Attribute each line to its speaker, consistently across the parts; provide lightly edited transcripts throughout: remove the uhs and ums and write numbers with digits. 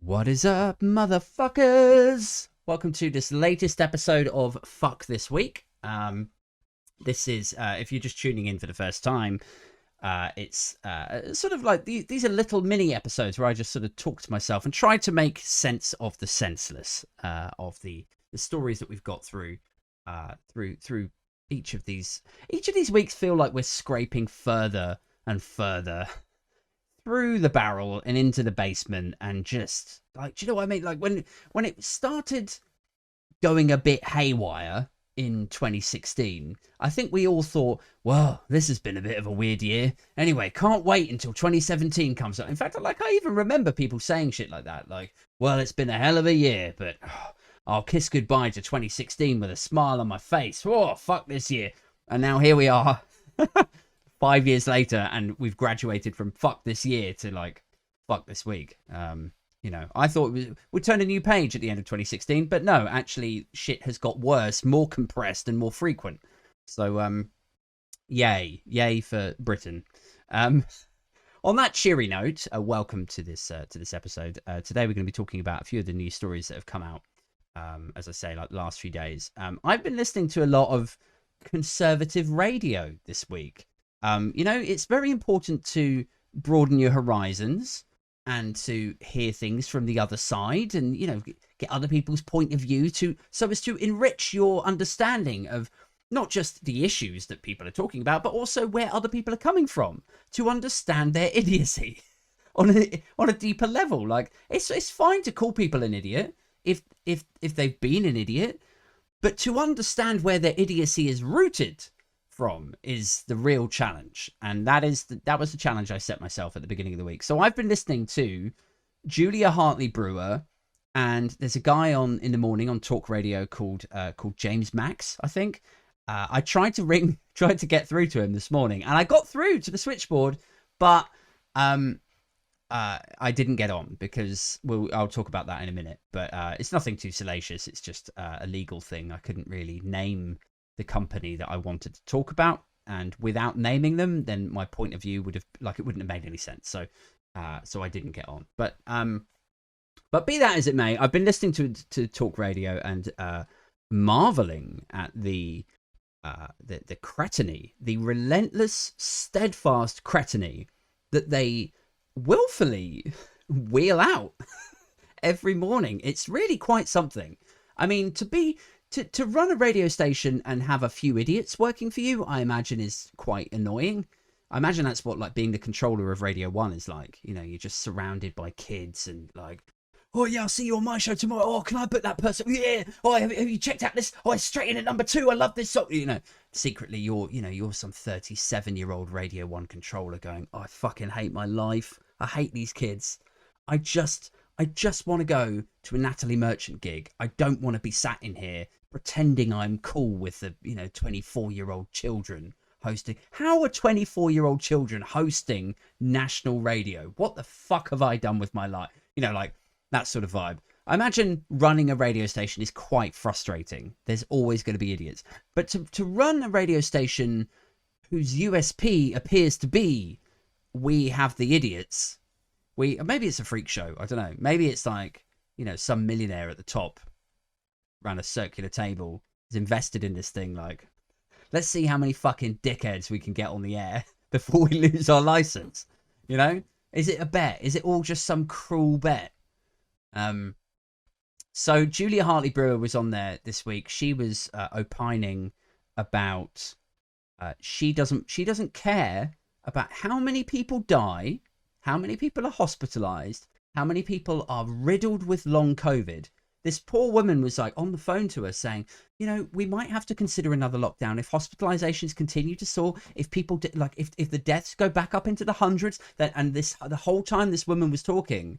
Speaker 1: What is up, motherfuckers? Welcome to this latest episode of Fuck This Week. This is, if you're just tuning in for the first time, it's sort of like these are little mini episodes where I just sort of talk to myself and try to make sense of the senseless, of the stories that we've got through each of these weeks. Feel like we're scraping further and further through the barrel and into the basement, and just like, do you know what I mean? Like when it started going a bit haywire in 2016, I think we all thought, well, this has been a bit of a weird year. Anyway, can't wait until 2017 comes up. In fact, like, I even remember people saying shit like that, like, well, it's been a hell of a year, but I'll kiss goodbye to 2016 with a smile on my face. Oh, fuck this year. And now here we are. 5 years later, and we've graduated from fuck this year to like fuck this week. You know, I thought we'd turn a new page at the end of 2016, but no, actually shit has got worse, more compressed and more frequent. So yay for Britain. On that cheery note, welcome to this episode. Today we're going to be talking about a few of the news stories that have come out, as I say, like the last few days. I've been listening to a lot of conservative radio this week. You know, it's very important to broaden your horizons and to hear things from the other side, and, you know, get other people's point of view so as to enrich your understanding of not just the issues that people are talking about, but also where other people are coming from, to understand their idiocy on a deeper level. Like, it's fine to call people an idiot if they've been an idiot, but to understand where their idiocy is rooted from is the real challenge, and that was the challenge I set myself at the beginning of the week. So I've been listening to Julia Hartley-Brewer, and there's a guy on in the morning on TalkRadio called James Max, I think. I tried to get through to him this morning, and I got through to the switchboard, but I didn't get on because I'll talk about that in a minute. But it's nothing too salacious. It's just a legal thing. I couldn't really name the company that I wanted to talk about, and without naming them, then my point of view it wouldn't have made any sense. So I didn't get on. But be that as it may, I've been listening to Talk Radio and marveling at the cretiny, the relentless, steadfast cretiny that they willfully wheel out every morning. It's really quite something. I mean, to run a radio station and have a few idiots working for you, I imagine is quite annoying. I imagine that's what like being the controller of Radio 1 is like. You know, you're just surrounded by kids and like, oh yeah, I'll see you on my show tomorrow. Oh, can I put that person? Yeah. Oh, have you checked out this? Oh, it's straight in at number 2. I love this song. You know, secretly you're some 37-year-old Radio 1 controller going, oh, I fucking hate my life. I hate these kids. I just want to go to a Natalie Merchant gig. I don't want to be sat in here pretending I'm cool with the 24-year-old children hosting. How are 24-year-old children hosting national radio? What the fuck have I done with my life? You know, like that sort of vibe. I imagine running a radio station is quite frustrating. There's always going to be idiots. But to run a radio station whose USP appears to be, we have the idiots. Maybe it's a freak show. I don't know. Maybe it's like, some millionaire at the top around a circular table is invested in this thing. Like, let's see how many fucking dickheads we can get on the air before we lose our license. You know, is it a bet? Is it all just some cruel bet? So Julia Hartley-Brewer was on there this week. She was opining about she doesn't care about how many people die, how many people are hospitalized, how many people are riddled with long COVID. This poor woman was like on the phone to us saying, we might have to consider another lockdown if hospitalizations continue to soar, if people if the deaths go back up into the hundreds. The whole time this woman was talking,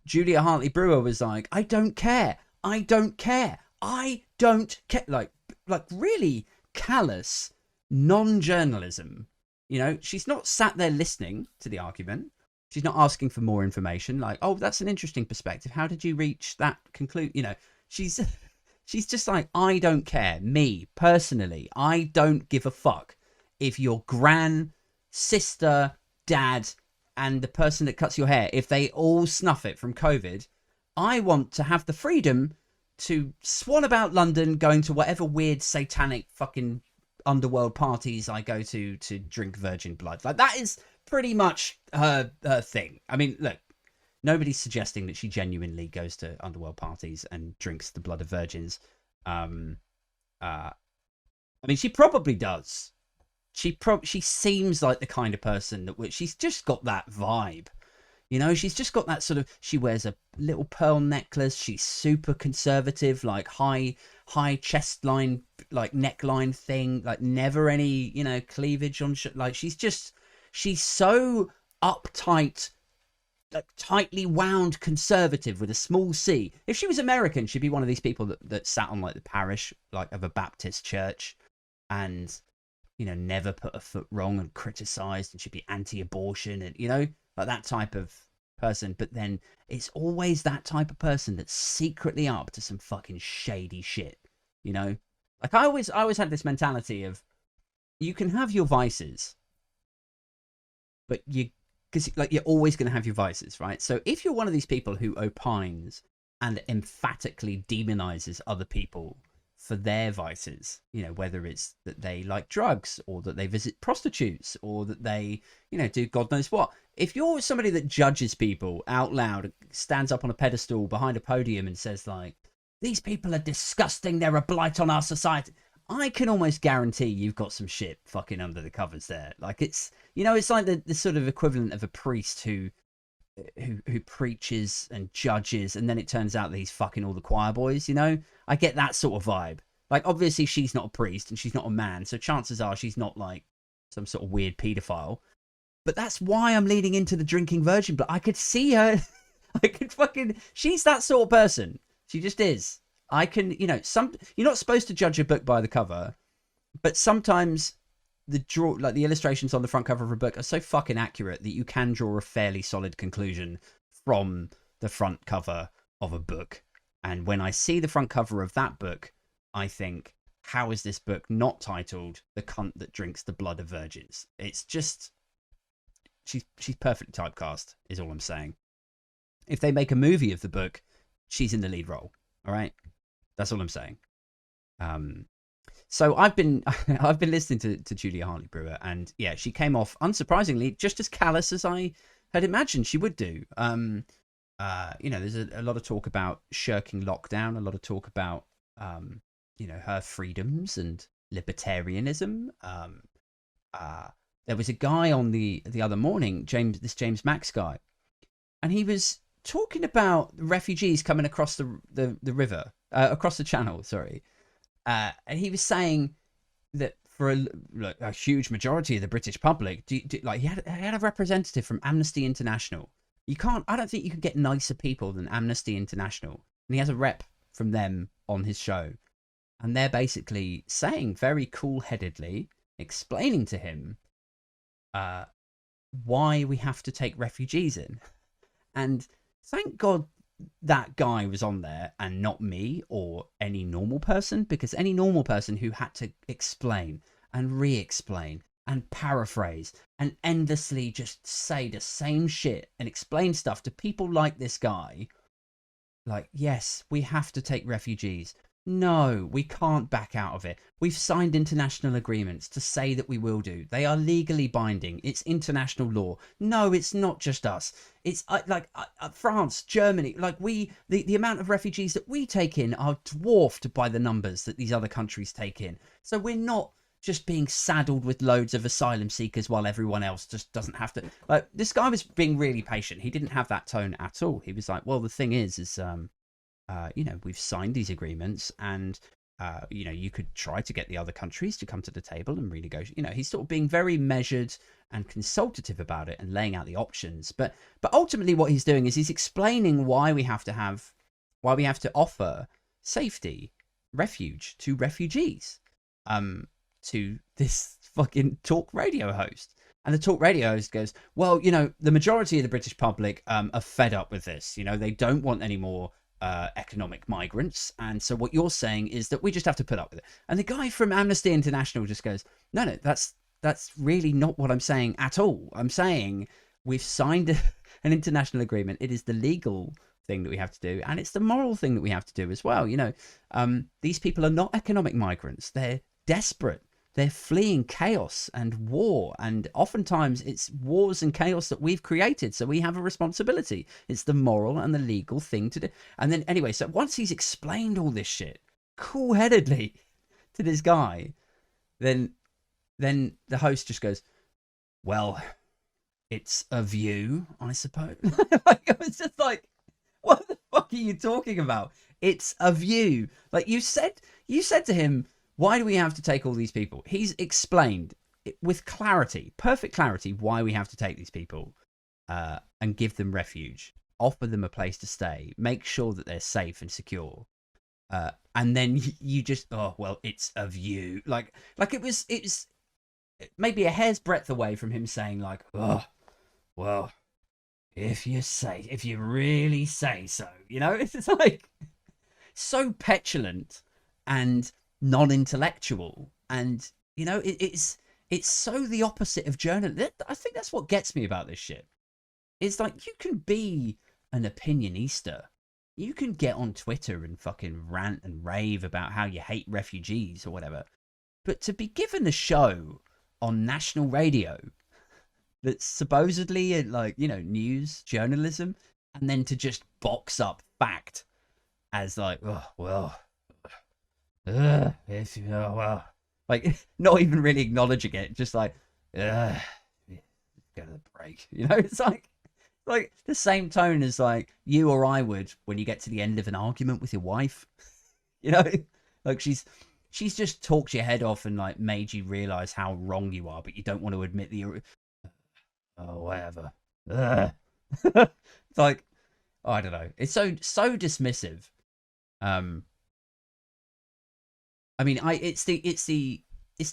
Speaker 1: Julia Hartley-Brewer was like, I don't care. Like really callous non-journalism. She's not sat there listening to the argument. She's not asking for more information. Like, oh, that's an interesting perspective. How did you reach that conclusion? She's just like, I don't care. Me, personally, I don't give a fuck if your gran, sister, dad, and the person that cuts your hair, if they all snuff it from COVID, I want to have the freedom to swan about London, going to whatever weird satanic fucking underworld parties I go to drink virgin blood. Like, that is pretty much her thing. I mean, look, nobody's suggesting that she genuinely goes to underworld parties and drinks the blood of virgins. I mean, she probably does. She seems like the kind of person that she's just got that vibe. You know, she's just got that sort of, she wears a little pearl necklace. She's super conservative, like high chest line, like neckline thing, like never any, you know, cleavage on, like she's so uptight, like tightly wound conservative with a small C. If she was American, she'd be one of these people that sat on like the parish, like of a Baptist church and, you know, never put a foot wrong and criticized, and she'd be anti-abortion and, you know, like that type of person. But then it's always that type of person that's secretly up to some fucking shady shit, you know? Like I always had this mentality of, you can have your vices, but because like you're always going to have your vices, right? So if you're one of these people who opines and emphatically demonizes other people for their vices, you know, whether it's that they like drugs or that they visit prostitutes or that they, you know, do God knows what. If you're somebody that judges people out loud, stands up on a pedestal behind a podium and says like, these people are disgusting, they're a blight on our society, I can almost guarantee you've got some shit fucking under the covers there. Like it's, you know, it's like the sort of equivalent of a priest who preaches and judges, and then it turns out that he's fucking all the choir boys, you know? I get that sort of vibe. Like, obviously, she's not a priest, and she's not a man, so chances are she's not, like, some sort of weird paedophile. But that's why I'm leaning into the drinking virgin, but I could see her... She's that sort of person. She just is. I can, you know, you're not supposed to judge a book by the cover, but sometimes the illustrations on the front cover of a book are so fucking accurate that you can draw a fairly solid conclusion from the front cover of a book. And when I see the front cover of that book, I think, how is this book not titled "The Cunt That Drinks the Blood of Virgins"? It's just, she's perfectly typecast, is all I'm saying. If they make a movie of the book, she's in the lead role. All right, that's all I'm saying. So I've been listening to Julia Hartley-Brewer, and yeah, she came off unsurprisingly just as callous as I had imagined she would do. You know, there's a lot of talk about shirking lockdown, a lot of talk about you know, her freedoms and libertarianism. There was a guy on the other morning, James Max guy, and he was talking about refugees coming across the river, across the channel, sorry. And he was saying that for a huge majority of the British public, like he had a representative from Amnesty International. I don't think you can get nicer people than Amnesty International. And he has a rep from them on his show. And they're basically saying very cool-headedly, explaining to him why we have to take refugees in. And thank God that guy was on there and not me or any normal person, because any normal person who had to explain and re-explain and paraphrase and endlessly just say the same shit and explain stuff to people like this guy, like, yes, we have to take refugees. No, we can't back out of it. We've signed international agreements to say that we will do. They are legally binding. It's international law. No, it's not just us. It's France, Germany. Like the amount of refugees that we take in are dwarfed by the numbers that these other countries take in. So we're not just being saddled with loads of asylum seekers while everyone else just doesn't have to. Like, this guy was being really patient. He didn't have that tone at all. He was like, well, the thing is you know, we've signed these agreements, and you know, you could try to get the other countries to come to the table and renegotiate. You know, he's sort of being very measured and consultative about it and laying out the options. But ultimately, what he's doing is he's explaining why we have to offer safety, refuge to refugees, to this fucking talk radio host. And the talk radio host goes, well, you know, the majority of the British public are fed up with this. You know, they don't want any more economic migrants, and so what you're saying is that we just have to put up with it. And the guy from Amnesty International just goes, no, that's really not what I'm saying at all. I'm saying we've signed an international agreement. It is the legal thing that we have to do, and it's the moral thing that we have to do as well. You know, these people are not economic migrants. They're desperate. They're fleeing chaos and war, and oftentimes it's wars and chaos that we've created, so we have a responsibility. It's the moral and the legal thing to do. And then anyway, so once he's explained all this shit cool-headedly to this guy, then the host just goes, well, it's a view, I suppose. Like, I was just like, what the fuck are you talking about? It's a view. Like, you said to him, why do we have to take all these people? He's explained with clarity, perfect clarity, why we have to take these people and give them refuge, offer them a place to stay, make sure that they're safe and secure. And then you just, oh, well, it's a view. Like it was maybe a hair's breadth away from him saying like, oh, well, if you really say so, you know, it's like so petulant and non-intellectual, and you know, it's so the opposite of journalism. I think that's what gets me about this shit. It's like, you can be an opinionista, you can get on Twitter and fucking rant and rave about how you hate refugees or whatever, but to be given a show on national radio that's supposedly like, you know, news journalism, and then to just box up fact as like, oh well, if you know, well, like not even really acknowledging it, just like, go to the break, you know. It's like the same tone as like you or I would when you get to the end of an argument with your wife, you know, like she's just talked your head off and like made you realize how wrong you are, but you don't want to admit that you're, oh, whatever. It's like, oh, I don't know. It's so dismissive. I mean, it's the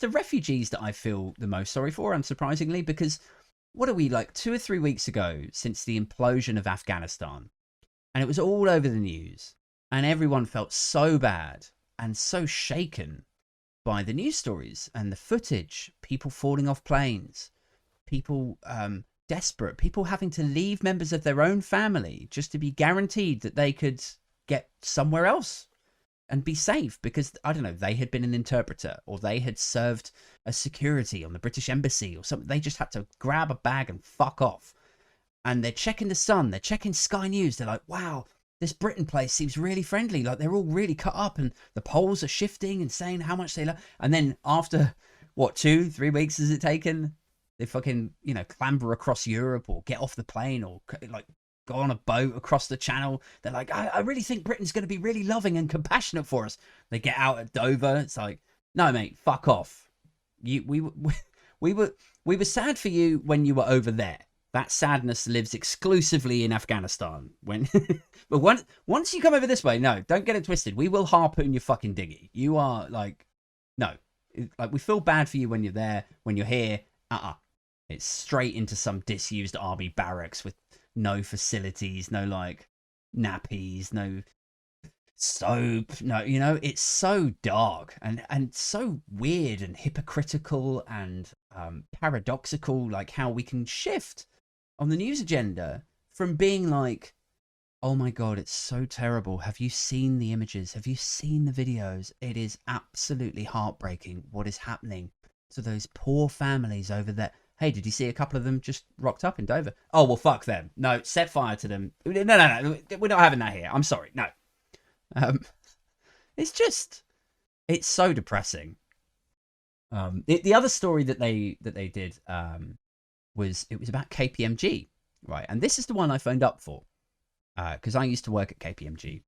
Speaker 1: refugees that I feel the most sorry for, unsurprisingly, because what are we, like 2 or 3 weeks ago since the implosion of Afghanistan, and it was all over the news, and everyone felt so bad and so shaken by the news stories and the footage, people falling off planes, people desperate, people having to leave members of their own family just to be guaranteed that they could get somewhere else and be safe because, I don't know, they had been an interpreter or they had served as security on the British embassy or something. They just had to grab a bag and fuck off. And they're checking the Sun, they're checking Sky News. They're like, wow, this Britain place seems really friendly. Like, they're all really cut up and the polls are shifting and saying how much they love. And then after, what, 2-3 weeks has it taken? They fucking, you know, clamber across Europe or get off the plane or like go on a boat across the channel. They're like, I really think Britain's going to be really loving and compassionate for us. They get out at Dover. It's like, no, mate, fuck off. We were sad for you when you were over there. That sadness lives exclusively in Afghanistan. But once you come over this way, no, don't get it twisted. We will harpoon your fucking dinghy. You are like, no, like we feel bad for you when you're there. When you're here, it's straight into some disused army barracks with no facilities, no like nappies, no soap, no, you know, it's so dark and so weird and hypocritical and paradoxical, like how we can shift on the news agenda from being like, oh my god, it's so terrible, have you seen the images, have you seen the videos, it is absolutely heartbreaking what is happening to those poor families over there. Hey, did you see a couple of them just rocked up in Dover? Oh, well, fuck them. No, set fire to them. No, we're not having that here. I'm sorry. No. It's so depressing. The other story that they did was about KPMG, right? And this is the one I phoned up for because I used to work at KPMG,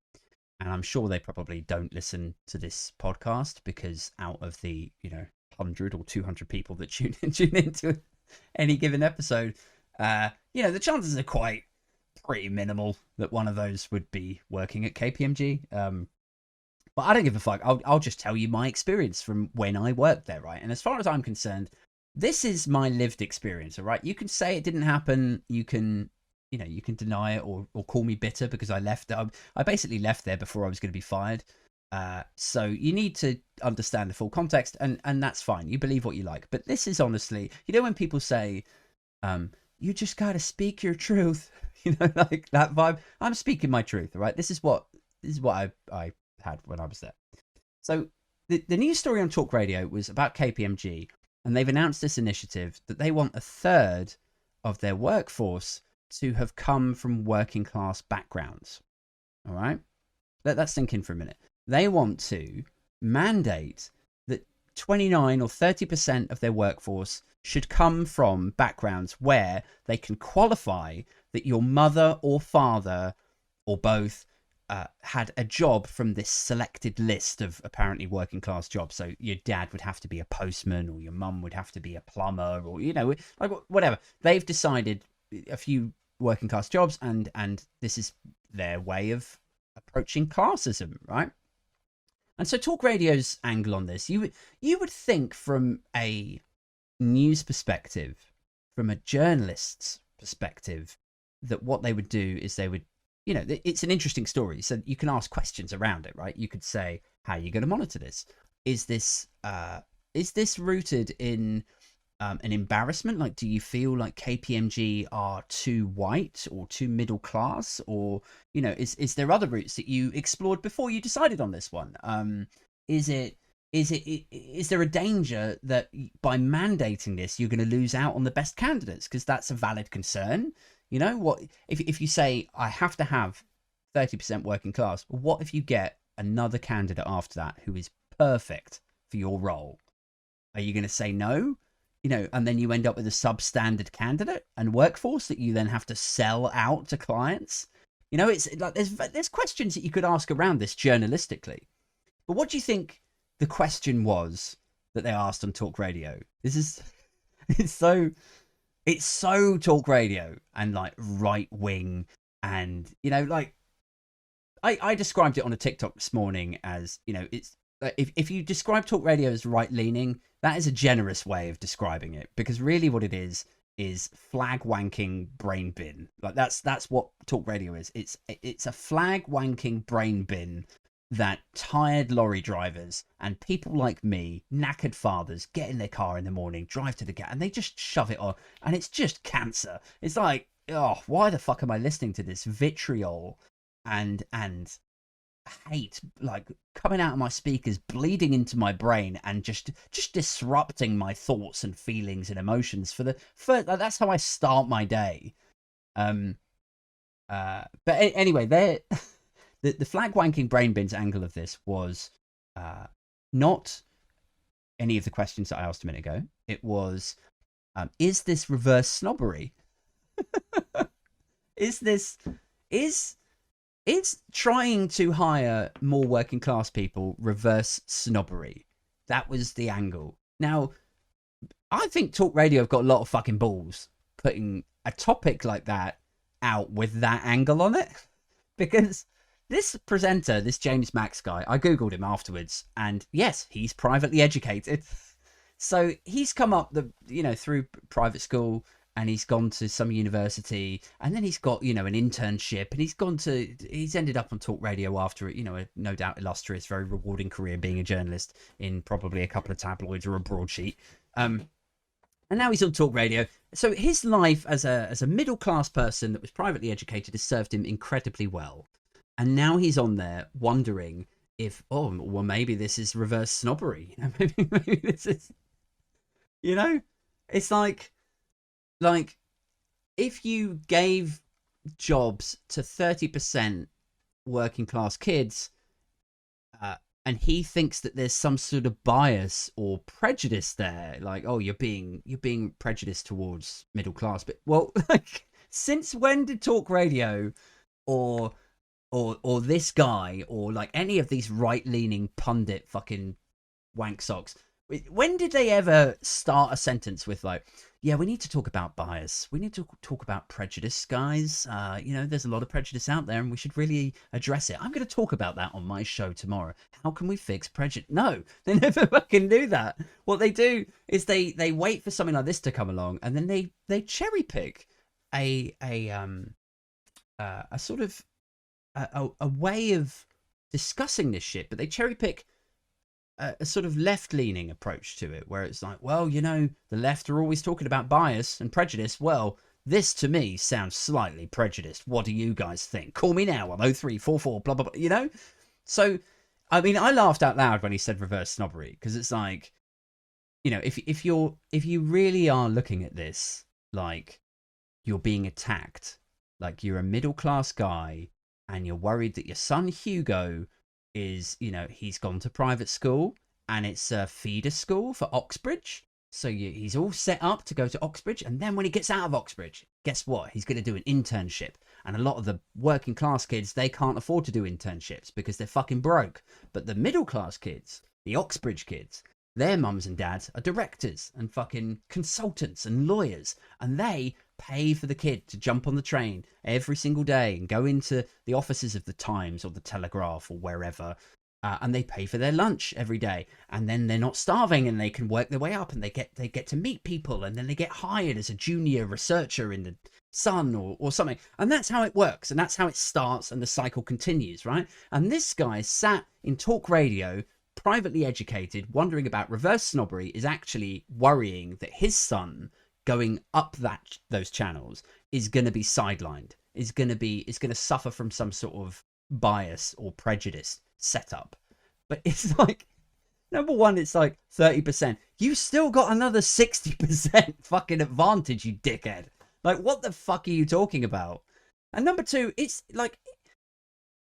Speaker 1: and I'm sure they probably don't listen to this podcast because out of the 100 or 200 people that tune into any given episode, the chances are pretty minimal that one of those would be working at KPMG. But I don't give a fuck. I'll just tell you my experience from when I worked there, right? And as far as I'm concerned, this is my lived experience, all right? You can say it didn't happen. You can deny it or call me bitter because I left. I basically left there before I was going to be fired. So you need to understand the full context, and that's fine. You believe what you like, but this is honestly, when people say, you just got to speak your truth. Like that vibe. I'm speaking my truth, right? This is what I had when I was there. So the news story on Talk Radio was about KPMG, and they've announced this initiative that they want a third of their workforce to have come from working class backgrounds. All right? Let that sink in for a minute. They want to mandate that 29 or 30% of their workforce should come from backgrounds where they can qualify that your mother or father or both had a job from this selected list of apparently working class jobs. So your dad would have to be a postman, or your mum would have to be a plumber, or like whatever. They've decided a few working class jobs, and this is their way of approaching classism, right? And so Talk Radio's angle on this, you would think from a news perspective, from a journalist's perspective, that what they would do is they would, it's an interesting story. So you can ask questions around it, right? You could say, how are you going to monitor this? Is this rooted in an embarrassment? Like, do you feel like KPMG are too white or too middle class? Or, is there other routes that you explored before you decided on this one? Is there a danger that by mandating this, you're going to lose out on the best candidates? Because that's a valid concern. What if you say, I have to have 30% working class? Well, what if you get another candidate after that who is perfect for your role? Are you going to say no? And then you end up with a substandard candidate and workforce that you then have to sell out to clients. It's like there's questions that you could ask around this journalistically. But what do you think the question was that they asked on Talk Radio? It's so Talk Radio and like right wing, and like I described it on a TikTok this morning as, it's if you describe Talk Radio as right leaning, that is a generous way of describing it, because really what it is flag wanking brain bin. Like that's what Talk Radio is. It's a flag wanking brain bin that tired lorry drivers and people like me, knackered fathers, get in their car in the morning, drive to the gate, and they just shove it on, and it's just cancer. It's like, oh, why the fuck am I listening to this vitriol and hate, like, coming out of my speakers, bleeding into my brain, and just disrupting my thoughts and feelings and emotions for that's how I start my day. But anyway, the flag wanking brain bins angle of this was not any of the questions that I asked a minute ago. It was, is this reverse snobbery? Is trying to hire more working class people reverse snobbery? That was the angle. Now, I think Talk Radio have got a lot of fucking balls putting a topic like that out with that angle on it, because this presenter, this James Max guy, I googled him afterwards, and yes, he's privately educated. So he's come up through private school, and he's gone to some university, and then he's got, an internship, and he's ended up on Talk Radio after, a no doubt illustrious, very rewarding career being a journalist in probably a couple of tabloids or a broadsheet. And now he's on Talk Radio. So his life as a middle class person that was privately educated has served him incredibly well. And now he's on there wondering if, maybe this is reverse snobbery. Maybe this is, it's like if you gave jobs to 30% working class kids, and he thinks that there's some sort of bias or prejudice there, like, oh, you're being prejudiced towards middle class. But like, since when did Talk Radio or this guy, or like any of these right-leaning pundit fucking wank socks, when did they ever start a sentence with like, yeah, we need to talk about bias, we need to talk about prejudice, guys, there's a lot of prejudice out there and we should really address it. I'm going to talk about that on my show tomorrow. How can we fix prejudice? No, they never fucking do that. What they do is they wait for something like this to come along, and then they cherry pick a sort of a way of discussing this shit, but they cherry pick a sort of left-leaning approach to it, where it's like, well, the left are always talking about bias and prejudice. Well, This to me sounds slightly prejudiced. What do you guys think? Call me now on 0344 blah blah blah. You know, so I mean, I laughed out loud when he said reverse snobbery, because it's like, you know, if you really are looking at this like you're being attacked, like you're a middle class guy and you're worried that your son Hugo is, you know, he's gone to private school and it's a feeder school for Oxbridge. So he's all set up to go to Oxbridge. And then when he gets out of Oxbridge, guess what? He's going to do an internship. And a lot of the working class kids, they can't afford to do internships because they're fucking broke. But the middle class kids, the Oxbridge kids, their mums and dads are directors and fucking consultants and lawyers. And they pay for the kid to jump on the train every single day and go into the offices of the Times or the Telegraph or wherever, and they pay for their lunch every day, and then they're not starving and they can work their way up, and they get to meet people, and then they get hired as a junior researcher in the Sun or something. And that's how it works, and that's how it starts, and the cycle continues, right? And this guy sat in talk radio, privately educated, wondering about reverse snobbery, is actually worrying that his son going up those channels is going to be sidelined, is going to suffer from some sort of bias or prejudice setup. But it's like, number one, it's like 30%. You still got another 60% fucking advantage, you dickhead. Like, what the fuck are you talking about? And number two, it's like,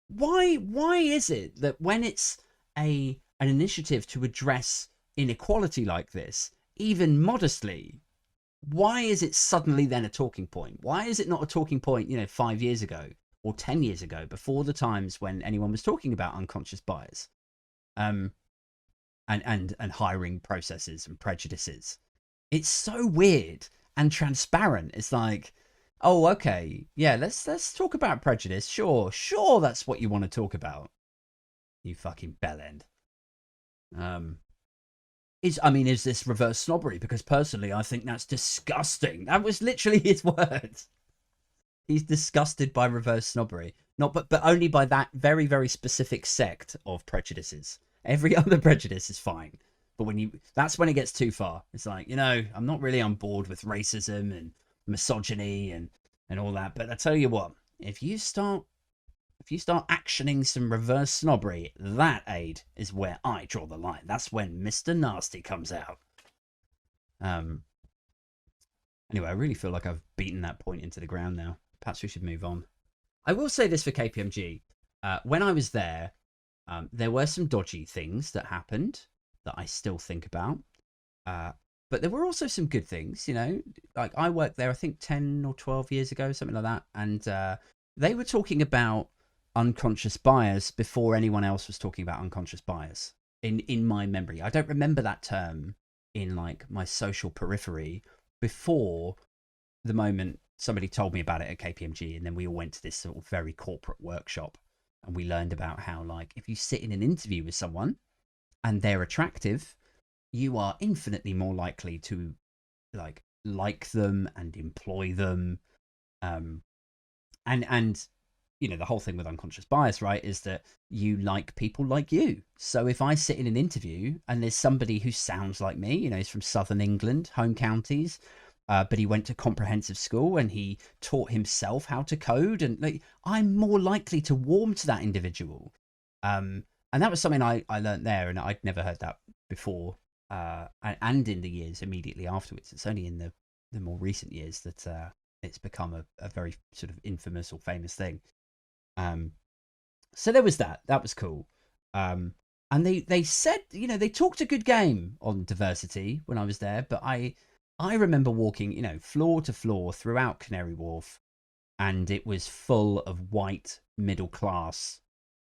Speaker 1: why is it that when it's an initiative to address inequality like this, even modestly, why is it suddenly then a talking point? Why is it not a talking point, you know, 5 years ago or 10 years ago, before the times when anyone was talking about unconscious bias, and hiring processes and prejudices? It's so weird and transparent. It's like, oh, okay, yeah, let's talk about prejudice. Sure, that's what you want to talk about. You fucking bellend. Is this reverse snobbery? Because personally, I think that's disgusting. That was literally his words. He's disgusted by reverse snobbery. But only by that very, very specific sect of prejudices. Every other prejudice is fine. But that's when it gets too far. It's like, you know, I'm not really on board with racism and misogyny and all that. But I tell you what, if you start actioning some reverse snobbery, that, Aid, is where I draw the line. That's when Mr. Nasty comes out. Anyway, I really feel like I've beaten that point into the ground now. Perhaps we should move on. I will say this for KPMG. When I was there were some dodgy things that happened that I still think about. But there were also some good things, you know. Like, I worked there, I think, 10 or 12 years ago, something like that. And they were talking about unconscious bias before anyone else was talking about unconscious bias, in my memory. I don't remember that term in, like, my social periphery before the moment somebody told me about it at KPMG, and then we all went to this sort of very corporate workshop, and we learned about how, like, if you sit in an interview with someone and they're attractive, you are infinitely more likely to like them and employ them. And you know, the whole thing with unconscious bias, right, is that you like people like you. So if I sit in an interview and there's somebody who sounds like me, you know, he's from Southern England, home counties, but he went to comprehensive school and he taught himself how to code, and like, I'm more likely to warm to that individual. And that was something I learned there, and I'd never heard that before. And in the years immediately afterwards. It's only in the more recent years that it's become a very sort of infamous or famous thing. So there was that was cool. And they said, you know, they talked a good game on diversity when I was there, but I remember walking, you know, floor to floor throughout Canary Wharf, and it was full of white middle class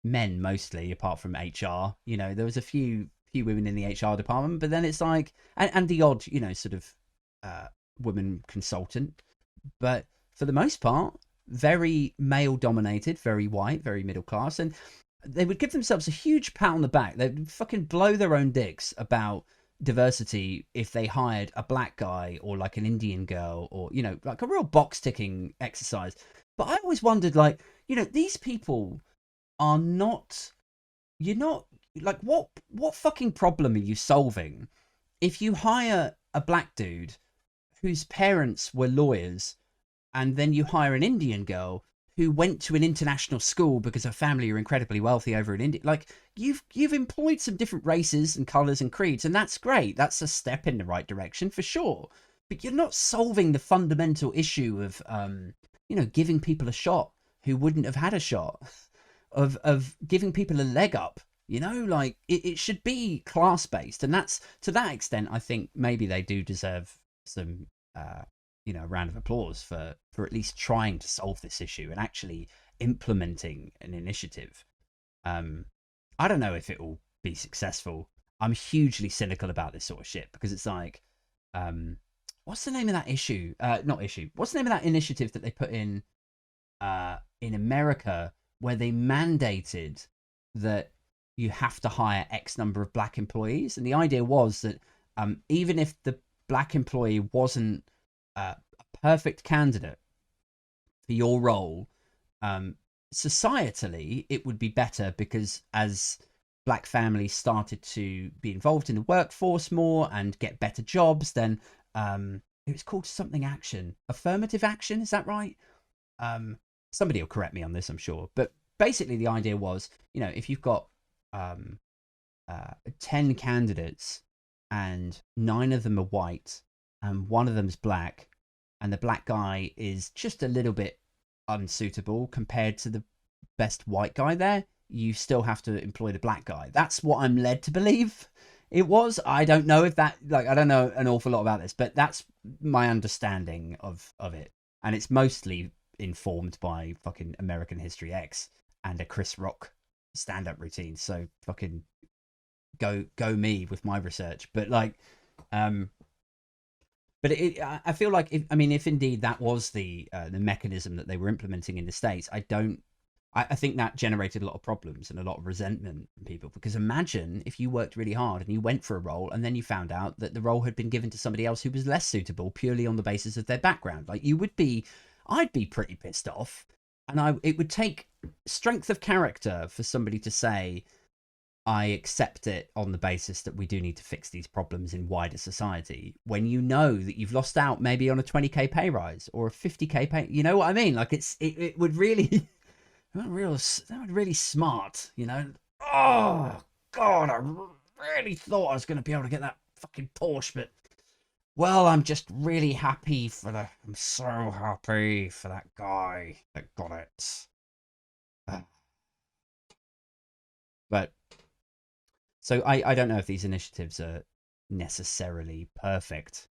Speaker 1: men, mostly, apart from HR. You know, there was a few women in the HR department, but then it's like, and the odd, you know, sort of woman consultant, but for the most part, very male dominated, very white, very middle class. And they would give themselves a huge pat on the back. They'd fucking blow their own dicks about diversity if they hired a black guy or like an Indian girl, or, you know, like a real box ticking exercise. But I always wondered, like, you know, these people are not, you're not, like, what fucking problem are you solving if you hire a black dude whose parents were lawyers and then you hire an Indian girl who went to an international school because her family are incredibly wealthy over in India. Like, you've employed some different races and colors and creeds, and that's great. That's a step in the right direction for sure. But you're not solving the fundamental issue of giving people a shot who wouldn't have had a shot, of giving people a leg up. Like, it should be class based, and that's, to that extent, I think maybe they do deserve some a round of applause for at least trying to solve this issue and actually implementing an initiative. I don't know if it will be successful. I'm hugely cynical about this sort of shit, because it's like, what's the name of that issue? Not issue. What's the name of that initiative that they put in America, where they mandated that you have to hire X number of black employees? And the idea was that even if the black employee wasn't a perfect candidate for your role, societally it would be better, because as black families started to be involved in the workforce more and get better jobs, then it was called something action, affirmative action, is that right? Somebody will correct me on this, I'm sure, but basically the idea was, if you've got 10 candidates and 9 of them are white and 1 of them's black, and the black guy is just a little bit unsuitable compared to the best white guy there, you still have to employ the black guy. That's what I'm led to believe it was. I don't know if that, I don't know an awful lot about this, but that's my understanding of it. And it's mostly informed by fucking American History X and a Chris Rock stand-up routine. So fucking go me with my research. But but I feel like, if indeed that was the mechanism that they were implementing in the States, I think that generated a lot of problems and a lot of resentment from people. Because imagine if you worked really hard and you went for a role, and then you found out that the role had been given to somebody else who was less suitable purely on the basis of their background. Like, I'd be pretty pissed off, and it would take strength of character for somebody to say, I accept it on the basis that we do need to fix these problems in wider society, when you know that you've lost out maybe on a 20k pay rise or a 50k pay. You know what I mean? Like, it would really, that would really smart, Oh God, I really thought I was going to be able to get that fucking Porsche, but well, I'm just really happy I'm so happy for that guy that got it. But so I don't know if these initiatives are necessarily perfect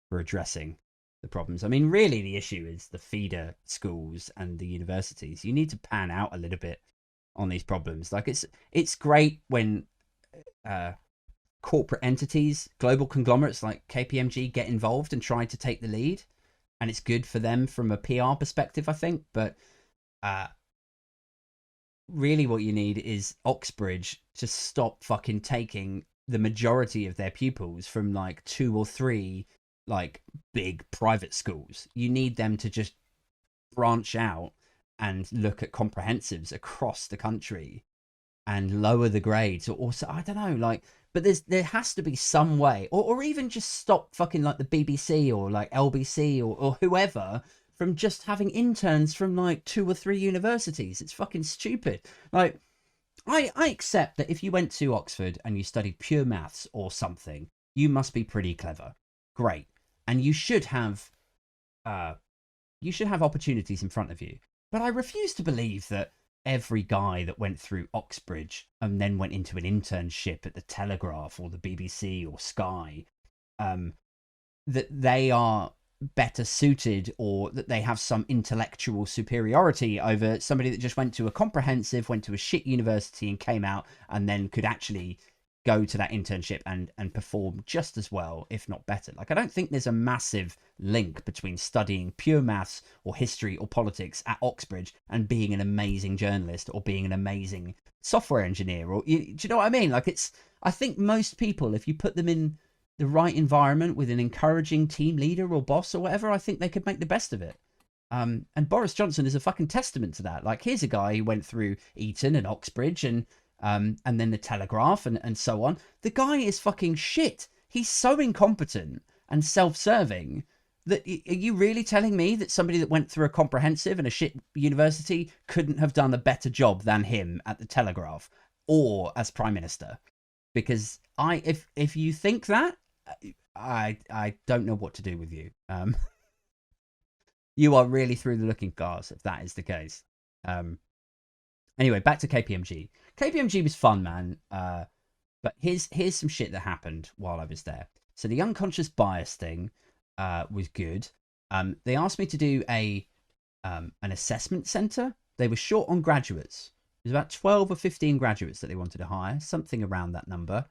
Speaker 1: for addressing the problems. I mean, really, the issue is the feeder schools and the universities. You need to pan out a little bit on these problems. Like, it's great when corporate entities, global conglomerates like KPMG get involved and try to take the lead, and it's good for them from a PR perspective, I think. But really what you need is Oxbridge to stop fucking taking the majority of their pupils from like 2 or 3 like big private schools. You need them to just branch out and look at comprehensives across the country and lower the grades, or so, I don't know, like, but there has to be some way, or even just stop fucking like the BBC or like LBC or whoever from just having interns from like 2 or 3 universities. It's fucking stupid. Like, I accept that if you went to Oxford and you studied pure maths or something, you must be pretty clever. Great. And you should have opportunities in front of you. But I refuse to believe that every guy that went through Oxbridge and then went into an internship at the Telegraph or the BBC or Sky, that they are better suited, or that they have some intellectual superiority over somebody that just went to a comprehensive, went to a shit university and came out and then could actually go to that internship and perform just as well, if not better. Like, I don't think there's a massive link between studying pure maths or history or politics at Oxbridge and being an amazing journalist or being an amazing software engineer. Or do you know what I mean? Like, I think most people, if you put them in the right environment with an encouraging team leader or boss or whatever, I think they could make the best of it. And Boris Johnson is a fucking testament to that. Like, here's a guy who went through Eton and Oxbridge and then the Telegraph and so on. The guy is fucking shit. He's so incompetent and self-serving Are you really telling me that somebody that went through a comprehensive and a shit university couldn't have done a better job than him at the Telegraph or as Prime Minister? Because if you think that, I don't know what to do with you. You are really through the looking glass if that is the case. Anyway, back to KPMG. KPMG was fun, man. But here's some shit that happened while I was there. So the unconscious bias thing was good. They asked me to do an assessment center. They were short on graduates. It was about 12 or 15 graduates that they wanted to hire, something around that number.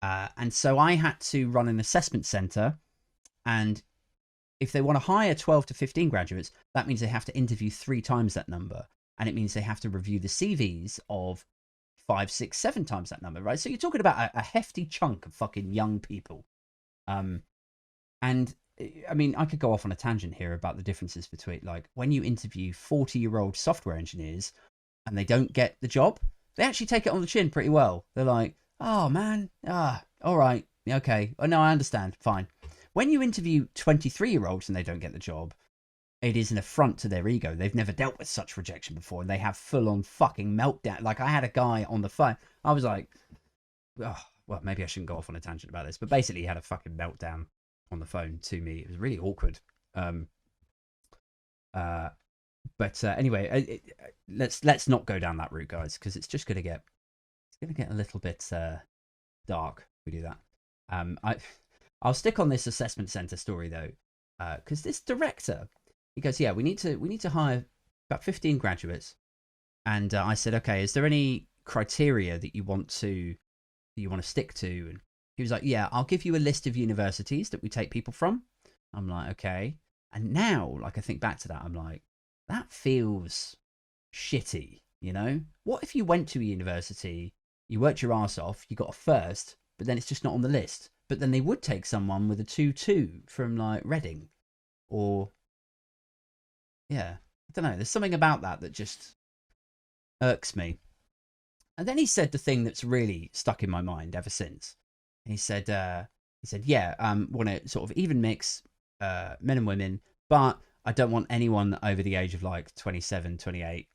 Speaker 1: And so I had to run an assessment center. And if they want to hire 12 to 15 graduates, that means they have to interview 3 times that number. And it means they have to review the CVs of 5, 6, 7 times that number, right? So you're talking about a hefty chunk of fucking young people. And I mean, I could go off on a tangent here about the differences between, like, when you interview 40-year-old software engineers and they don't get the job, they actually take it on the chin pretty well. They're like, oh, man, all right, okay. Oh, no, I understand, fine. When you interview 23-year-olds and they don't get the job, it is an affront to their ego. They've never dealt with such rejection before, and they have full-on fucking meltdown. Like, I had a guy on the phone. I was like, oh, well, maybe I shouldn't go off on a tangent about this, but basically he had a fucking meltdown on the phone to me. It was really awkward. Anyway, let's not go down that route, guys, because it's just gonna get a little bit dark if we do that. I'll stick on this assessment center story though, because this director, he goes, yeah, we need to hire about 15 graduates, and I said, okay, is there any criteria that you want to stick to? And he was like, yeah, I'll give you a list of universities that we take people from. I'm like, okay. And now, like, I think back to that, I'm like, that feels shitty, you know? What if you went to a university, you worked your ass off, you got a first, but then it's just not on the list? But then they would take someone with a 2-2 from, like, Reading. Or, yeah, I don't know. There's something about that just irks me. And then he said the thing that's really stuck in my mind ever since. He said, yeah, want to sort of even mix men and women, but I don't want anyone over the age of like 27, 28.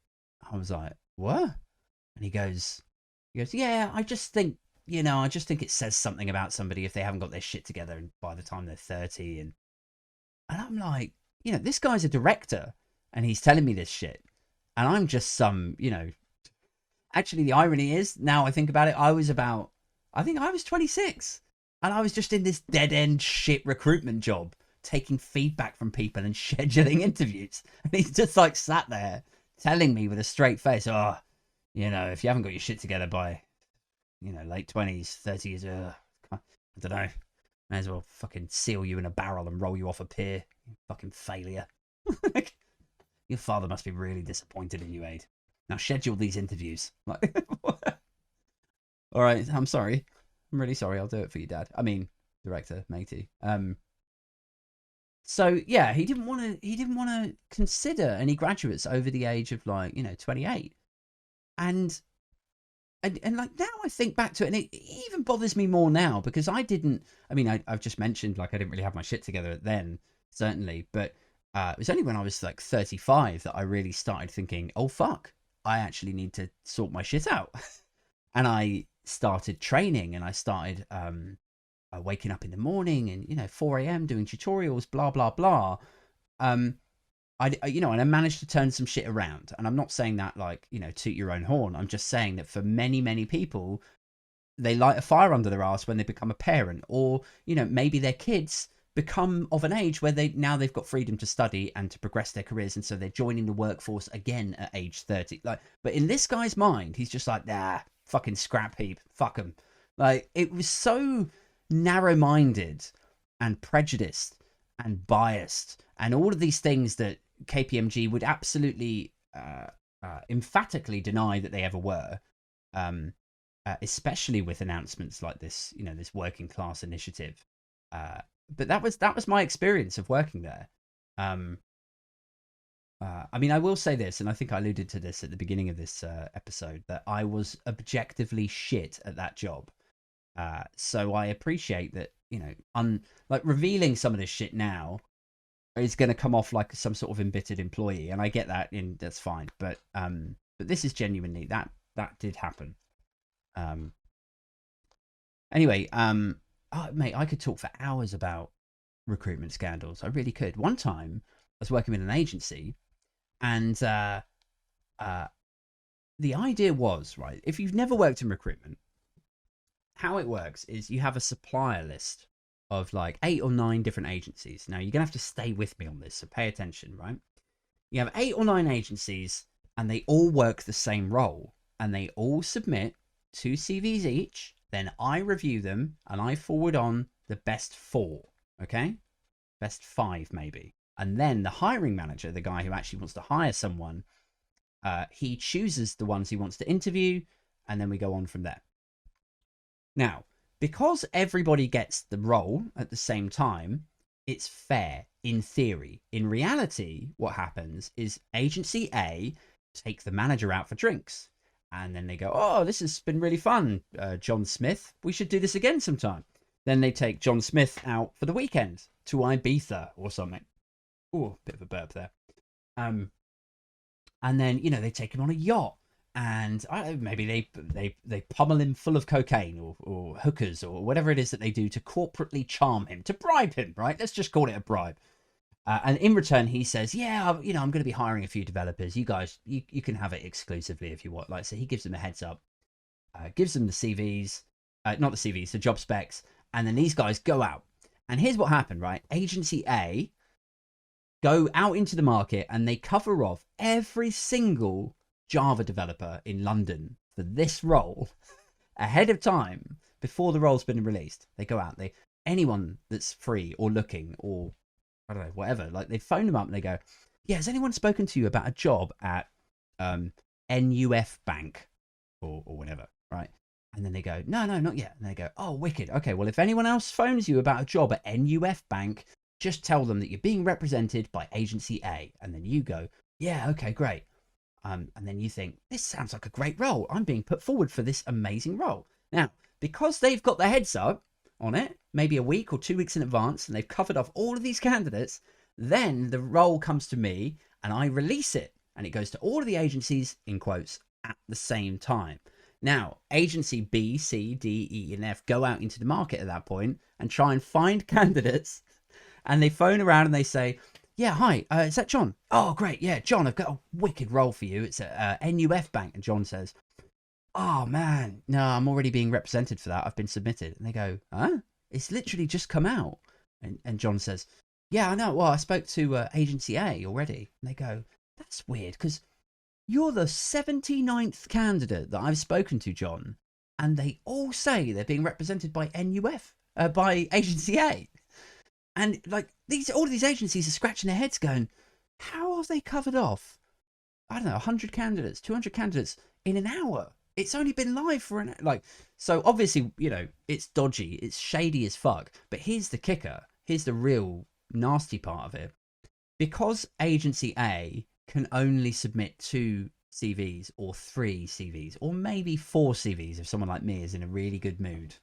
Speaker 1: I was like, what? And he goes, yeah, I just think it says something about somebody if they haven't got their shit together by the time they're 30. And I'm like, this guy's a director and he's telling me this shit. And I'm just some, actually the irony is, now I think about it, I think I was 26 and I was just in this dead end shit recruitment job, taking feedback from people and scheduling interviews. And he's just like sat there telling me with a straight face, oh, if you haven't got your shit together by, late 20s, 30s, I don't know, may as well fucking seal you in a barrel and roll you off a pier. You fucking failure. Your father must be really disappointed in you, Aid. Now schedule these interviews. Like, all right, I'm sorry. I'm really sorry. I'll do it for you, Dad. I mean, director, matey. So yeah, he didn't want to consider any graduates over the age of 28. And like now I think back to it, and it even bothers me more now because I've just mentioned I didn't really have my shit together then, certainly, but it was only when I was 35 that I really started thinking, oh fuck, I actually need to sort my shit out. And I started training, and I started waking up in the morning and 4 a.m. doing tutorials, blah blah blah. And I managed to turn some shit around. And I'm not saying that toot your own horn. I'm just saying that for many, many people, they light a fire under their ass when they become a parent, or maybe their kids become of an age where they've got freedom to study and to progress their careers, and so they're joining the workforce again at age 30. But in this guy's mind, he's just like, nah, fucking scrap heap, fuck him. It was so narrow-minded and prejudiced and biased, and all of these things that KPMG would absolutely emphatically deny that they ever were, especially with announcements like this, this working class initiative. But that was my experience of working there. I will say this, and I think I alluded to this at the beginning of this episode, that I was objectively shit at that job. So I appreciate that, revealing some of this shit now, is going to come off like some sort of embittered employee, and I get that, and that's fine. But this is genuinely that did happen. Anyway, oh, mate, I could talk for hours about recruitment scandals. I really could. One time, I was working with an agency, and the idea was, right, if you've never worked in recruitment, how it works is you have a supplier list of like 8 or 9 different agencies. Now, you're going to have to stay with me on this, so pay attention, right? You have 8 or 9 agencies, and they all work the same role, and they all submit 2 CVs each. Then I review them, and I forward on the best 4, okay? Best 5, maybe. And then the hiring manager, the guy who actually wants to hire someone, he chooses the ones he wants to interview, and then we go on from there. Now, because everybody gets the role at the same time, it's fair in theory. In reality, what happens is agency A take the manager out for drinks. And then they go, oh, this has been really fun, John Smith. We should do this again sometime. Then they take John Smith out for the weekend to Ibiza or something. Oh, bit of a burp there. And then, you know, they take him on a yacht. And maybe they pummel him full of cocaine or hookers or whatever it is that they do to corporately charm him, to bribe him, right? Let's just call it a bribe. And in return, he says, yeah, you know, I'm going to be hiring a few developers. You guys, you can have it exclusively if you want. Like, so he gives them a heads up, gives them the CVs, not the CVs, the job specs. And then these guys go out. And here's what happened, right? Agency A go out into the market and they cover off every single Java developer in London for this role ahead of time before the role's been released. They go out, anyone that's free or looking or I don't know, whatever, like they phone them up and they go, yeah, has anyone spoken to you about a job at NUF Bank or whatever, right? And then they go, no, not yet. And they go, oh, wicked. Okay, well, if anyone else phones you about a job at NUF Bank, just tell them that you're being represented by agency A. And then you go, yeah, okay, great. And then you think, this sounds like a great role. I'm being put forward for this amazing role. Now, because they've got their heads up on it, maybe a week or 2 weeks in advance, and they've covered off all of these candidates, then the role comes to me and I release it. And it goes to all of the agencies, in quotes, at the same time. Now, agency B, C, D, E, and F go out into the market at that point and try and find candidates. And they phone around and they say, yeah, hi, is that John? Oh, great. Yeah, John, I've got a wicked role for you. It's a NUF Bank. And John says, oh, man, no, I'm already being represented for that. I've been submitted. And they go, huh? It's literally just come out. And John says, yeah, I know. Well, I spoke to agency A already. And they go, that's weird because you're the 79th candidate that I've spoken to, John. And they all say they're being represented by by agency A. And like all of these agencies are scratching their heads going, how have they covered off, I don't know, 100 candidates, 200 candidates in an hour? It's only been live for an hour. So obviously, you know, it's dodgy, it's shady as fuck. But here's the kicker. Here's the real nasty part of it. Because agency A can only submit 2 CVs or 3 CVs or maybe 4 CVs if someone like me is in a really good mood.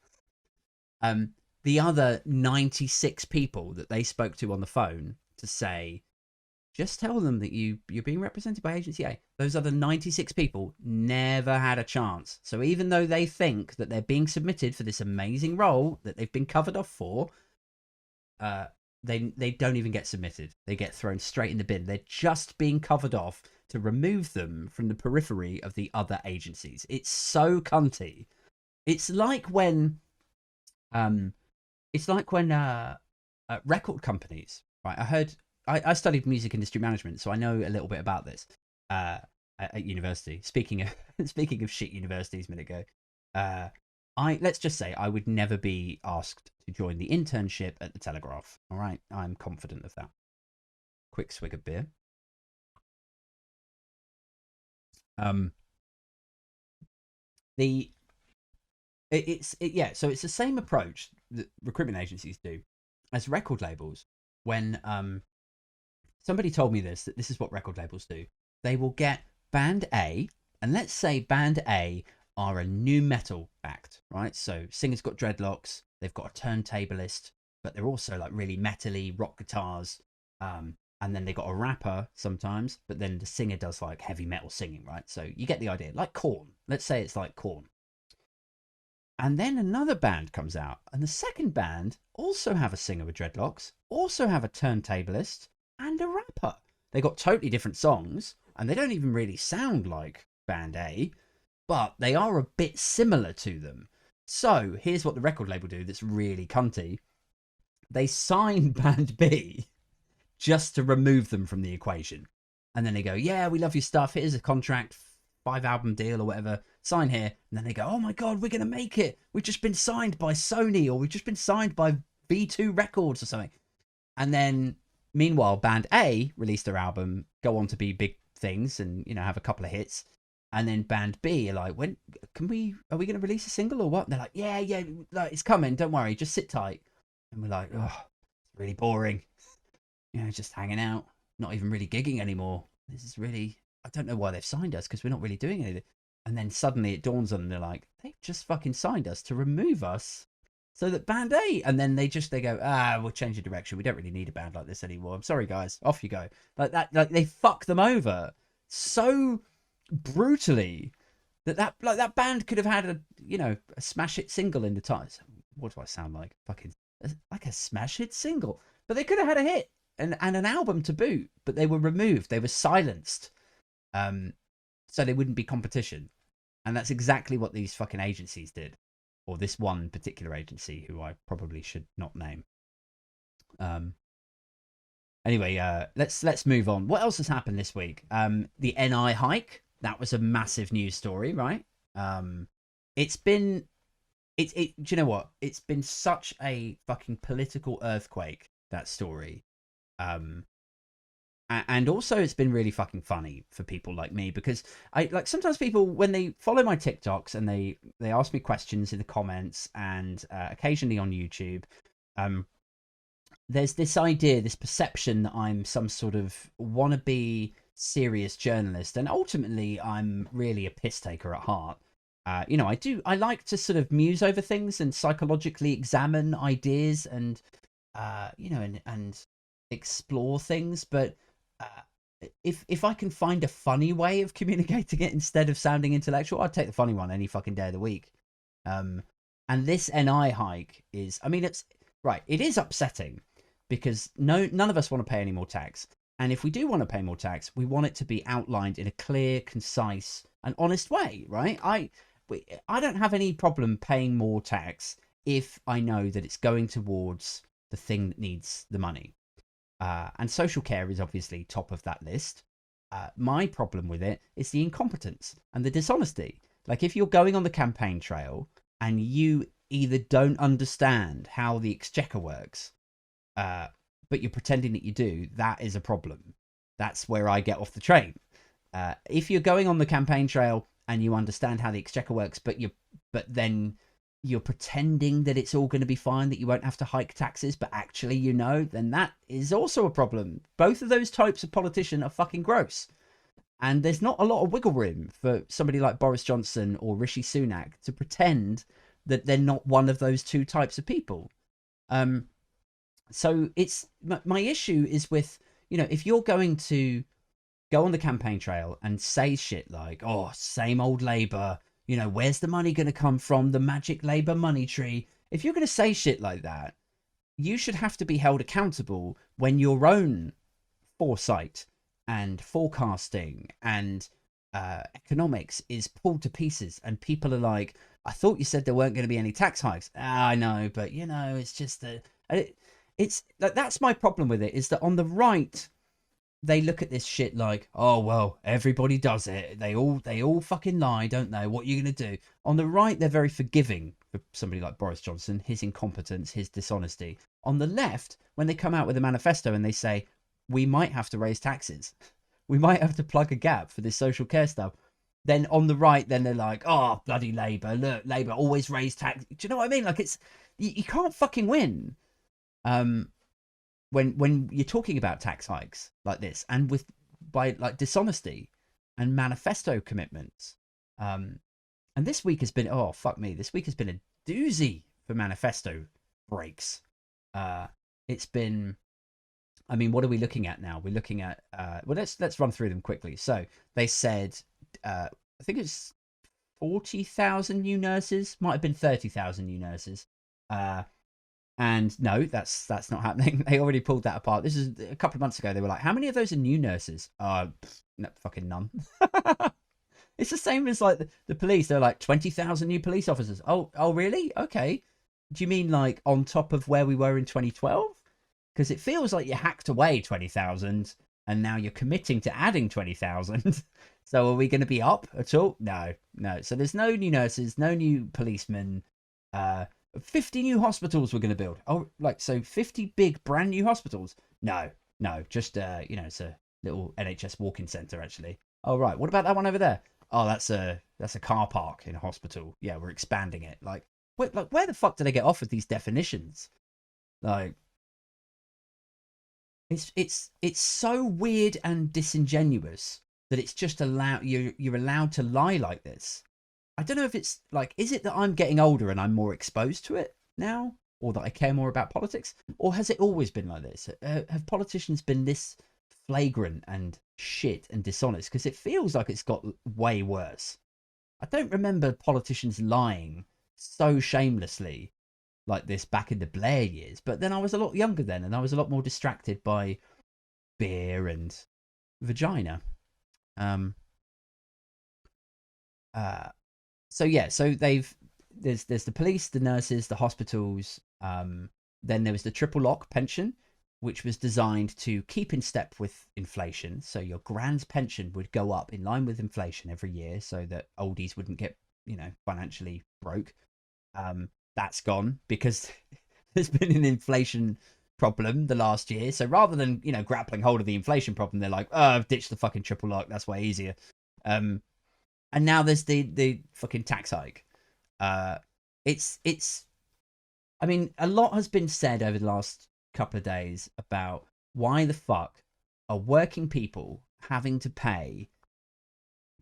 Speaker 1: The other 96 people that they spoke to on the phone to say, just tell them that you're being represented by agency A. Those other 96 people never had a chance. So even though they think that they're being submitted for this amazing role that they've been covered off for, they don't even get submitted. They get thrown straight in the bin. They're just being covered off to remove them from the periphery of the other agencies. It's so cunty. It's like when record companies, right? I studied music industry management, so I know a little bit about this at university. Speaking of shit universities a minute ago, let's just say I would never be asked to join the internship at the Telegraph. All right, I'm confident of that. Quick swig of beer. So it's the same approach that recruitment agencies do as record labels. When somebody told me that this is what record labels do. They will get band A, and let's say band A are a new metal act, right? So singer's got dreadlocks, they've got a turntablist, but they're also like really metally rock guitars. And then they got a rapper sometimes, but then the singer does like heavy metal singing, right? So you get the idea. Like Korn. Let's say it's like Korn. And then another band comes out, and the second band also have a singer with dreadlocks, also have a turntablist, and a rapper. They got totally different songs, and they don't even really sound like band A, but they are a bit similar to them. So here's what the record label do that's really cunty. They sign band B just to remove them from the equation. And then they go, yeah, we love your stuff. Here's a contract, 5-album deal or whatever. Sign here. And then they go, oh my God, we're going to make it. We've just been signed by Sony, or we've just been signed by V2 Records or something. And then meanwhile, band A released their album, go on to be big things and, you know, have a couple of hits. And then band B are like, are we going to release a single or what? And they're like, yeah, like, it's coming. Don't worry. Just sit tight. And we're like, oh, it's really boring. You know, just hanging out, not even really gigging anymore. This is really, I don't know why they've signed us, because we're not really doing anything. And then suddenly it dawns on them, they're like, they've just fucking signed us to remove us so that band A, and then they go, we'll change the direction. We don't really need a band like this anymore. I'm sorry, guys. Off you go. Like that, like they fuck them over so brutally that band could have had a smash hit single in the time. What do I sound like? Fucking like a smash hit single. But they could have had a hit and an album to boot, but they were removed. They were silenced. So they wouldn't be competition. And that's exactly what these fucking agencies did. Or this one particular agency who I probably should not name. Anyway, let's move on. What else has happened this week? The NI hike. That was a massive news story, right? Do you know what? It's been such a fucking political earthquake, that story. And also it's been really fucking funny for people like me, because I like sometimes people, when they follow my TikToks and they ask me questions in the comments and occasionally on YouTube, there's this idea, this perception that I'm some sort of wannabe serious journalist, and ultimately I'm really a piss taker at heart. I like to sort of muse over things and psychologically examine ideas and and explore things, but if I can find a funny way of communicating it instead of sounding intellectual, I'd take the funny one any fucking day of the week. And this NI hike is, I mean, it's right. It is upsetting because none of us want to pay any more tax. And if we do want to pay more tax, we want it to be outlined in a clear, concise, and honest way, right? I don't have any problem paying more tax if I know that it's going towards the thing that needs the money. And social care is obviously top of that list. My problem with it is the incompetence and the dishonesty. Like, if you're going on the campaign trail and you either don't understand how the exchequer works, but you're pretending that you do, that is a problem. That's where I get off the train. If you're going on the campaign trail and you understand how the exchequer works, but then you're pretending that it's all going to be fine, that you won't have to hike taxes, but actually then that is also a problem. Both of those types of politician are fucking gross. And there's not a lot of wiggle room for somebody like Boris Johnson or Rishi Sunak to pretend that they're not one of those two types of people. So it's my issue is with, if you're going to go on the campaign trail and say shit like, oh, same old Labour, where's the money going to come from? The magic Labour money tree. If you're going to say shit like that, you should have to be held accountable when your own foresight and forecasting and economics is pulled to pieces and people are like, I thought you said there weren't going to be any tax hikes. I know, but it's just it's like, that's my problem with it, is that on the right, they look at this shit like, oh, well, everybody does it. They all fucking lie, don't they? What are you going to do? On the right, they're very forgiving for somebody like Boris Johnson, his incompetence, his dishonesty. On the left, when they come out with a manifesto and they say, we might have to raise taxes, we might have to plug a gap for this social care stuff, then on the right, then they're like, oh, bloody Labour, look, Labour always raise tax. Do you know what I mean? Like, it's, you can't fucking win. When you're talking about tax hikes like this, and by dishonesty and manifesto commitments, and this week has been, oh fuck me, this week has been a doozy for manifesto breaks. It's been I mean, what are we looking at now? We're looking at well, let's run through them quickly. So they said, I think it's 40,000 new nurses, might have been 30,000 new nurses. And no, that's not happening. They already pulled that apart. This is a couple of months ago. They were like, how many of those are new nurses? No, fucking none. It's the same as like the police. They're like 20,000 new police officers. Oh, really? Okay. Do you mean like on top of where we were in 2012? Because it feels like you hacked away 20,000 and now you're committing to adding 20,000. So are we going to be up at all? No. So there's no new nurses, no new policemen. 50 new hospitals we're going to build. Oh, like, so 50 big brand new hospitals? No, just, it's a little NHS walk-in centre, actually. Oh, right. What about that one over there? Oh, that's a car park in a hospital. Yeah, we're expanding it. Like, where the fuck do they get off with these definitions? Like, it's so weird and disingenuous that it's just you're allowed to lie like this. I don't know if it's like, is it that I'm getting older and I'm more exposed to it now, or that I care more about politics, or has it always been like this? Have politicians been this flagrant and shit and dishonest? Because it feels like it's got way worse. I don't remember politicians lying so shamelessly like this back in the Blair years, but then I was a lot younger then, and I was a lot more distracted by beer and vagina. So yeah, so there's the police, the nurses, the hospitals. Then there was the triple lock pension, which was designed to keep in step with inflation. So your grand's pension would go up in line with inflation every year, so that oldies wouldn't get financially broke. That's gone because there's been an inflation problem the last year. So rather than grappling hold of the inflation problem, they're like, oh, I've ditched the fucking triple lock. That's way easier. And now there's the fucking tax hike. It's. I mean, a lot has been said over the last couple of days about why the fuck are working people having to pay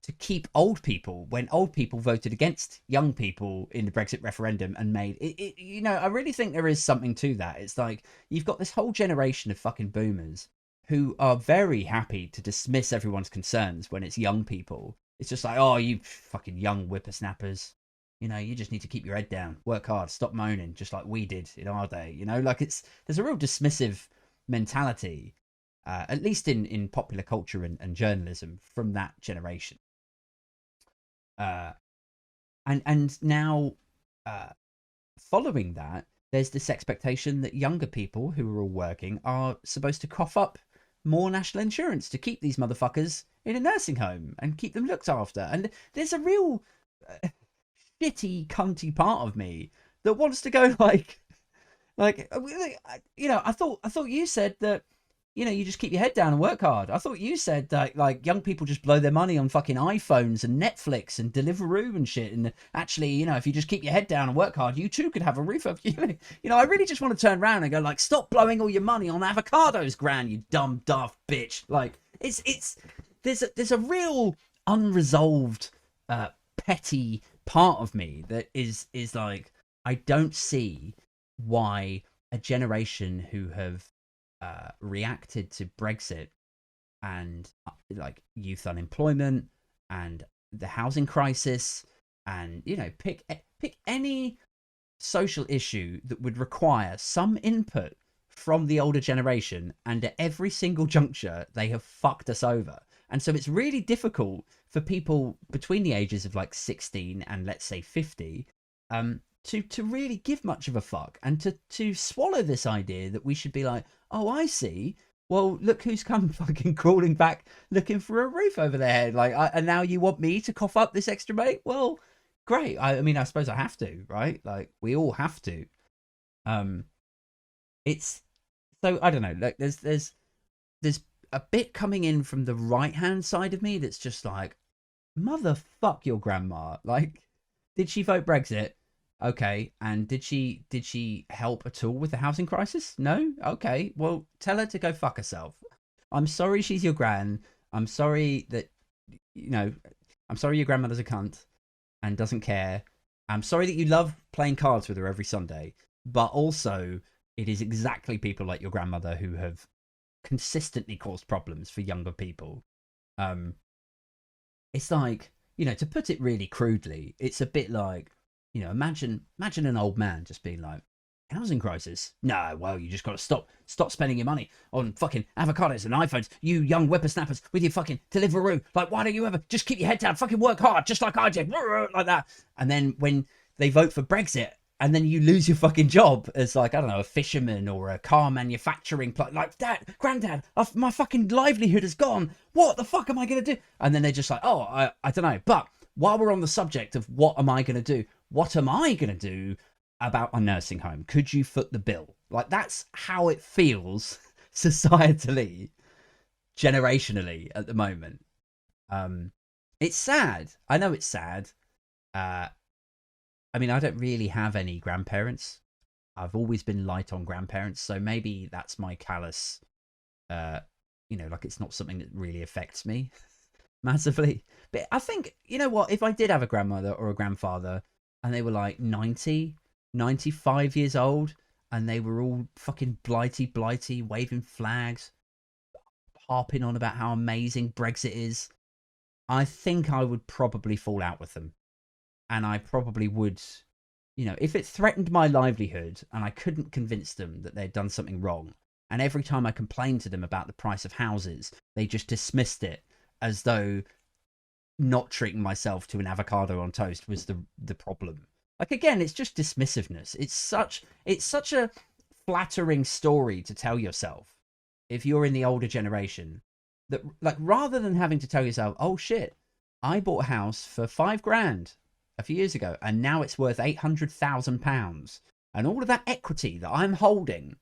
Speaker 1: to keep old people when old people voted against young people in the Brexit referendum and made it. I really think there is something to that. It's like you've got this whole generation of fucking boomers who are very happy to dismiss everyone's concerns when it's young people. It's just like, oh, you fucking young whippersnappers. You just need to keep your head down, work hard, stop moaning, just like we did in our day. Like there's a real dismissive mentality, at least in popular culture and journalism from that generation. And now, following that, there's this expectation that younger people who are all working are supposed to cough up more national insurance to keep these motherfuckers in a nursing home and keep them looked after. And there's a real shitty, cunty part of me that wants to go like, I thought you said that, you just keep your head down and work hard. I thought you said that like young people just blow their money on fucking iPhones and Netflix and Deliveroo and shit. And actually, if you just keep your head down and work hard, you too could have a roof over you. I really just want to turn around and go like, stop blowing all your money on avocados, Gran, you dumb daft bitch. Like there's a real unresolved, petty part of me that is like, I don't see why a generation who have reacted to Brexit and like youth unemployment and the housing crisis and pick any social issue that would require some input from the older generation, and at every single juncture they have fucked us over. And so it's really difficult for people between the ages of like 16 and let's say 50 to really give much of a fuck and to swallow this idea that we should be like, oh, I see. Well, look who's come fucking crawling back looking for a roof over their head. Like, and now you want me to cough up this extra money? Well, great. I mean, I suppose I have to, right? Like, we all have to. It's so, I don't know. Like, there's a bit coming in from the right hand side of me that's just like, motherfuck your grandma. Like, did she vote Brexit? Okay, and did she help at all with the housing crisis? No? Okay, well, tell her to go fuck herself. I'm sorry she's your gran. I'm sorry that, I'm sorry your grandmother's a cunt and doesn't care. I'm sorry that you love playing cards with her every Sunday. But also, it is exactly people like your grandmother who have consistently caused problems for younger people. It's like, you know, to put it really crudely, it's a bit like, you know, imagine an old man just being like, housing crisis? No, well, you just got to stop spending your money on fucking avocados and iPhones, you young whippersnappers with your fucking Deliveroo. Like, why don't you ever just keep your head down, fucking work hard, just like I did, like that. And then when they vote for Brexit, and then you lose your fucking job as, like, I don't know, a fisherman or a car manufacturing like, Dad, Granddad, my fucking livelihood is gone. What the fuck am I going to do? And then they're just like, oh, I don't know. But while we're on the subject of what am I going to do, what am I going to do about a nursing home? Could you foot the bill? Like, that's how it feels societally, generationally at the moment. It's sad. I know it's sad. I mean, I don't really have any grandparents. I've always been light on grandparents, so maybe that's my callous, you know, like, it's not something that really affects me massively. But I think, you know what, if I did have a grandmother or a grandfather and they were like 90, 95 years old and they were all fucking blighty, waving flags, harping on about how amazing Brexit is, I think I would probably fall out with them. And I probably would, you know, if it threatened my livelihood and I couldn't convince them that they'd done something wrong, and every time I complained to them about the price of houses, they just dismissed it as though not treating myself to an avocado on toast was the problem. Like, again, it's just dismissiveness. It's such a flattering story to tell yourself if you're in the older generation, that, like, rather than having to tell yourself, oh shit, I bought a house for $5,000 a few years ago, and now it's worth £800,000, and all of that equity that I'm holding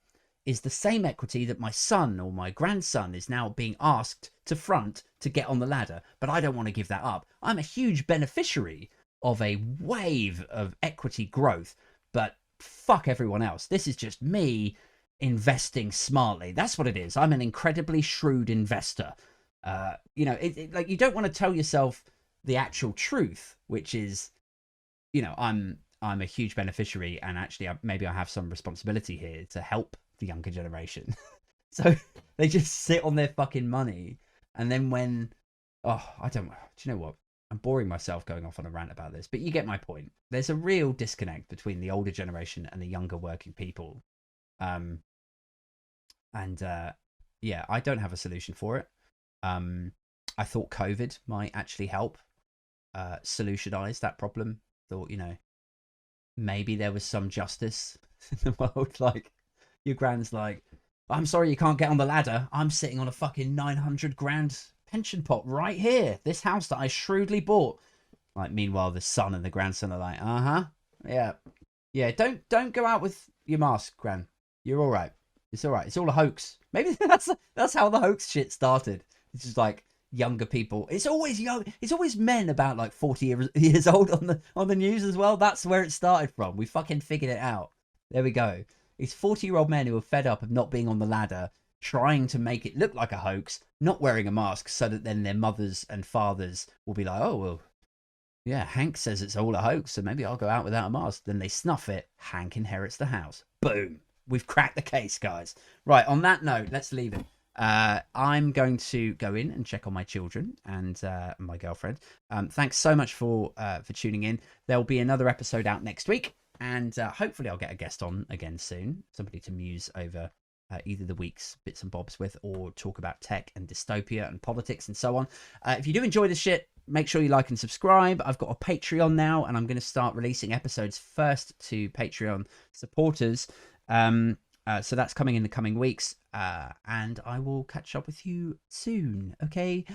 Speaker 1: is the same equity that my son or my grandson is now being asked to front to get on the ladder, but I don't want to give that up. I'm a huge beneficiary of a wave of equity growth, but fuck everyone else. This is just me investing smartly. That's what it is. I'm an incredibly shrewd investor. You know, like, you don't want to tell yourself the actual truth, which is, you know, I'm a huge beneficiary, and actually maybe I have some responsibility here to help the younger generation. So they just sit on their fucking money, and then when, do you know what? I'm boring myself going off on a rant about this, but you get my point. There's a real disconnect between the older generation and the younger working people. Yeah, I don't have a solution for it. I thought COVID might actually help solutionize that problem. Thought, you know, maybe there was some justice in the world. Like, your grand's like, I'm sorry you can't get on the ladder. I'm sitting on a fucking 900 grand pension pot right here. This house that I shrewdly bought. Like, meanwhile, the son and the grandson are like, yeah. Don't go out with your mask, Gran. You're all right. It's all right. It's all a hoax. Maybe that's how the hoax shit started. It's just like younger people. It's always young. It's always men about like 40 years old on the news as well. That's where it started from. We fucking figured it out. There we go. It's 40-year-old men who are fed up of not being on the ladder, trying to make it look like a hoax, not wearing a mask, so that then their mothers and fathers will be like, oh, well, yeah, Hank says it's all a hoax, so maybe I'll go out without a mask. Then they snuff it. Hank inherits the house. Boom. We've cracked the case, guys. Right, on that note, let's leave it. I'm going to go in and check on my children and my girlfriend. Thanks so much for tuning in. There'll be another episode out next week, and hopefully I'll get a guest on again soon. Somebody to muse over either the week's bits and bobs with, or talk about tech and dystopia and politics and so on. If you do enjoy this shit, make sure you like and subscribe. I've got a Patreon now, and I'm going to start releasing episodes first to Patreon supporters. So that's coming in the coming weeks, and I will catch up with you soon. Okay,